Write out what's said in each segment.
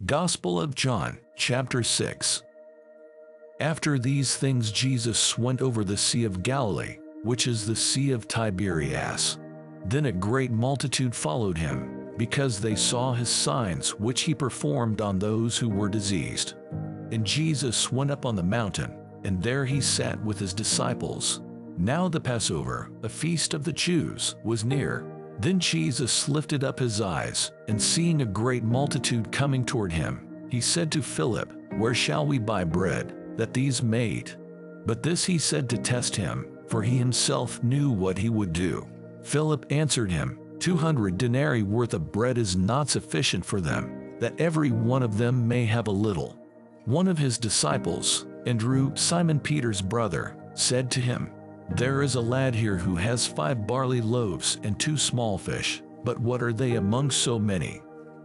Gospel of John, chapter 6. After these things Jesus went over the Sea of Galilee, which is the Sea of Tiberias. Then a great multitude followed him, because they saw his signs which he performed on those who were diseased. And Jesus went up on the mountain, and there he sat with his disciples. Now the Passover, a feast of the Jews, was near. Then Jesus lifted up his eyes, and seeing a great multitude coming toward him, he said to Philip, "Where shall we buy bread, that these may eat?" But this he said to test him, for he himself knew what he would do. Philip answered him, 200 denarii worth of bread is not sufficient for them, that every one of them may have a little. One of his disciples, Andrew, Simon Peter's brother, said to him, "There is a lad here who has 5 barley loaves and 2 small fish, but what are they among so many?"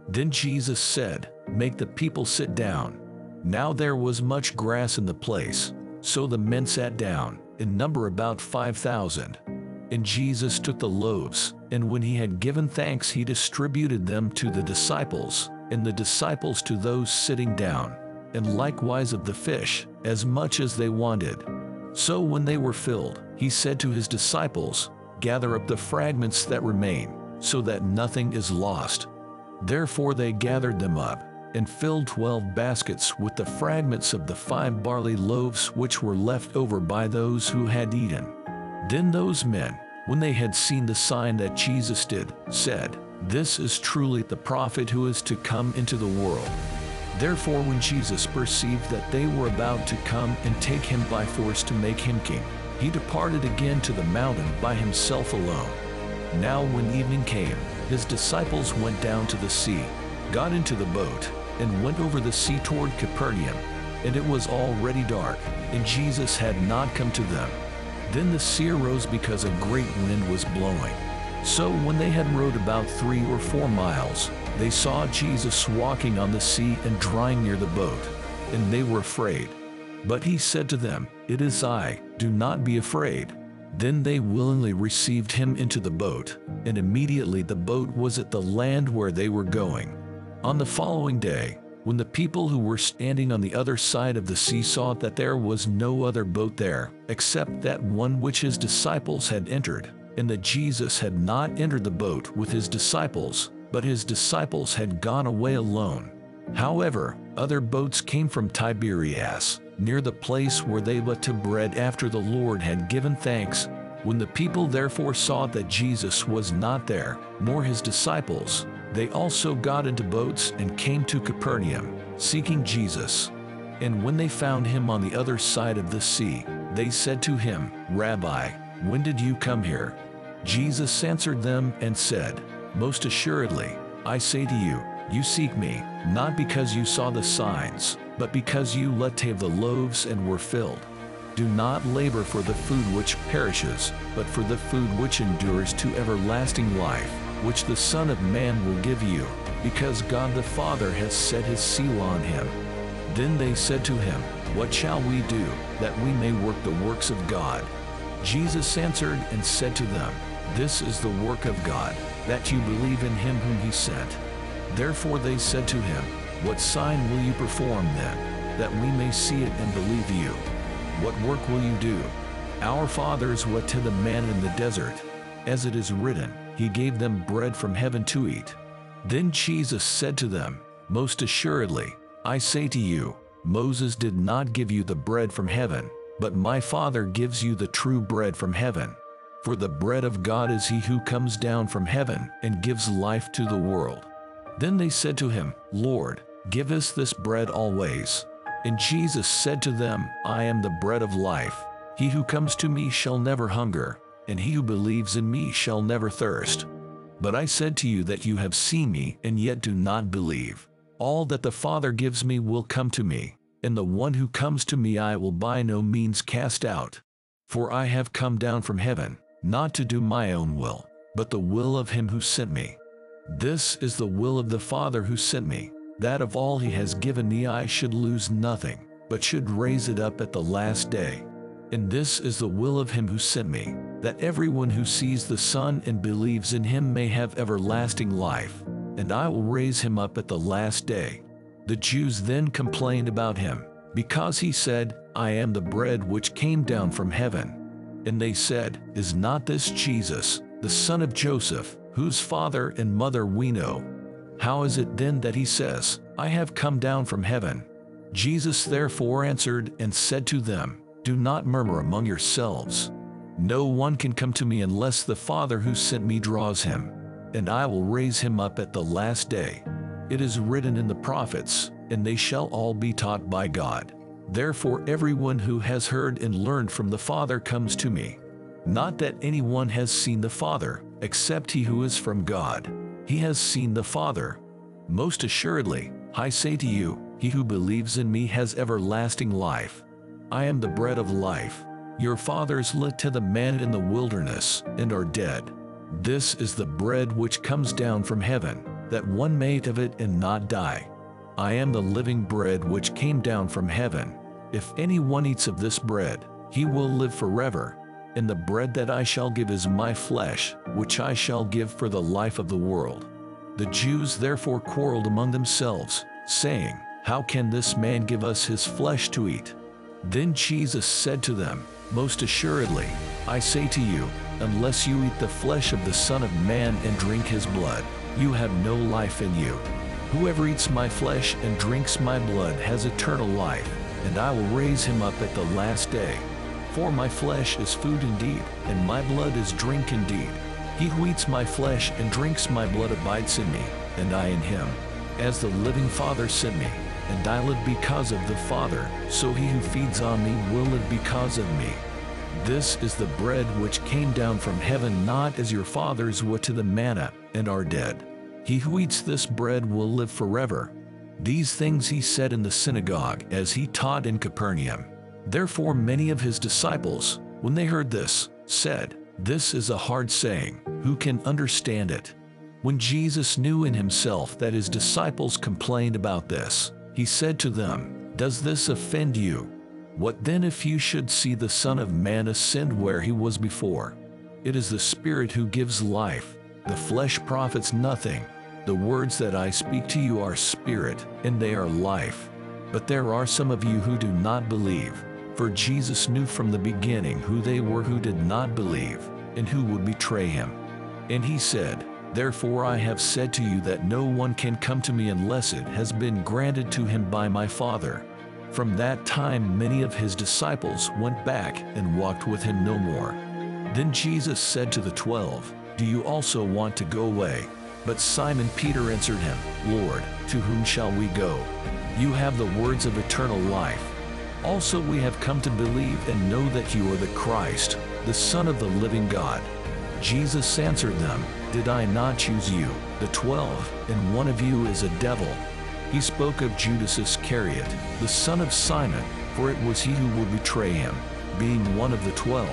Then Jesus said, "Make the people sit down." Now there was much grass in the place, so the men sat down, in number about 5,000. And Jesus took the loaves, and when he had given thanks he distributed them to the disciples, and the disciples to those sitting down, and likewise of the fish, as much as they wanted. So when they were filled, he said to his disciples, "Gather up the fragments that remain, so that nothing is lost." Therefore they gathered them up, and filled 12 baskets with the fragments of the 5 barley loaves which were left over by those who had eaten. Then those men, when they had seen the sign that Jesus did, said, "This is truly the prophet who is to come into the world." Therefore when Jesus perceived that they were about to come and take him by force to make him king, he departed again to the mountain by himself alone. Now when evening came, his disciples went down to the sea, got into the boat, and went over the sea toward Capernaum. And it was already dark, and Jesus had not come to them. Then the sea arose because a great wind was blowing. So when they had rowed about 3 or 4 miles, they saw Jesus walking on the sea and drawing near the boat, and they were afraid. But he said to them, "It is I, do not be afraid." Then they willingly received him into the boat, and immediately the boat was at the land where they were going. On the following day, when the people who were standing on the other side of the sea saw that there was no other boat there, except that one which his disciples had entered, and that Jesus had not entered the boat with his disciples, but his disciples had gone away alone. However, other boats came from Tiberias, near the place where they let to bread after the Lord had given thanks. When the people therefore saw that Jesus was not there, nor his disciples, they also got into boats and came to Capernaum, seeking Jesus. And when they found him on the other side of the sea, they said to him, "Rabbi, when did you come here?" Jesus answered them and said, "Most assuredly, I say to you, you seek me, not because you saw the signs, but because you let have the loaves and were filled. Do not labor for the food which perishes, but for the food which endures to everlasting life, which the Son of Man will give you, because God the Father has set his seal on him." Then they said to him, "What shall we do, that we may work the works of God?" Jesus answered and said to them, "This is the work of God, that you believe in him whom he sent." Therefore they said to him, "What sign will you perform then, that we may see it and believe you? What work will you do?" "Our fathers went to the man in the desert. As it is written, he gave them bread from heaven to eat." Then Jesus said to them, "Most assuredly, I say to you, Moses did not give you the bread from heaven, but my Father gives you the true bread from heaven. For the bread of God is he who comes down from heaven and gives life to the world." Then they said to him, "Lord, give us this bread always." And Jesus said to them, "I am the bread of life. He who comes to me shall never hunger, and he who believes in me shall never thirst. But I said to you that you have seen me and yet do not believe. All that the Father gives me will come to me, and the one who comes to me I will by no means cast out. For I have come down from heaven, not to do my own will, but the will of him who sent me. This is the will of the Father who sent me, that of all he has given me I should lose nothing, but should raise it up at the last day. And this is the will of him who sent me, that everyone who sees the Son and believes in him may have everlasting life, and I will raise him up at the last day." The Jews then complained about him, because he said, I am the bread which came down from heaven. And they said, Is not this Jesus, the son of Joseph, whose father and mother we know? How is it then that he says, I have come down from heaven? Jesus therefore answered and said to them, Do not murmur among yourselves. No one can come to me unless the Father who sent me draws him, and I will raise him up at the last day. It is written in the prophets, and they shall all be taught by God. Therefore everyone who has heard and learned from the Father comes to me. Not that anyone has seen the Father, except he who is from God. He has seen the Father. Most assuredly, I say to you, he who believes in me has everlasting life. I am the bread of life. Your fathers lit to the manna in the wilderness, and are dead. This is the bread which comes down from heaven, that one may eat of it and not die. I am the living bread which came down from heaven. If anyone eats of this bread, he will live forever. And the bread that I shall give is my flesh, which I shall give for the life of the world. The Jews therefore quarreled among themselves, saying, How can this man give us his flesh to eat? Then Jesus said to them, Most assuredly, I say to you, unless you eat the flesh of the Son of Man and drink his blood, you have no life in you. Whoever eats my flesh and drinks my blood has eternal life, and I will raise him up at the last day. For my flesh is food indeed, and my blood is drink indeed. He who eats my flesh and drinks my blood abides in me, and I in him. As the living Father sent me, and I live because of the Father, so he who feeds on me will live because of me. This is the bread which came down from heaven, not as your fathers were to the manna, and are dead. He who eats this bread will live forever. These things he said in the synagogue as he taught in Capernaum. Therefore many of his disciples, when they heard this, said, This is a hard saying, who can understand it? When Jesus knew in himself that his disciples complained about this, he said to them, Does this offend you? What then if you should see the Son of Man ascend where he was before? It is the Spirit who gives life. The flesh profits nothing. The words that I speak to you are spirit, and they are life. But there are some of you who do not believe. For Jesus knew from the beginning who they were who did not believe, and who would betray him. And he said, Therefore I have said to you that no one can come to me unless it has been granted to him by my Father. From that time many of his disciples went back and walked with him no more. Then Jesus said to the 12, Do you also want to go away? But Simon Peter answered him, Lord, to whom shall we go? You have the words of eternal life. Also we have come to believe and know that you are the Christ, the Son of the living God. Jesus answered them, Did I not choose you, the 12, and one of you is a devil? He spoke of Judas Iscariot, the son of Simon, for it was he who would betray him, being one of the 12.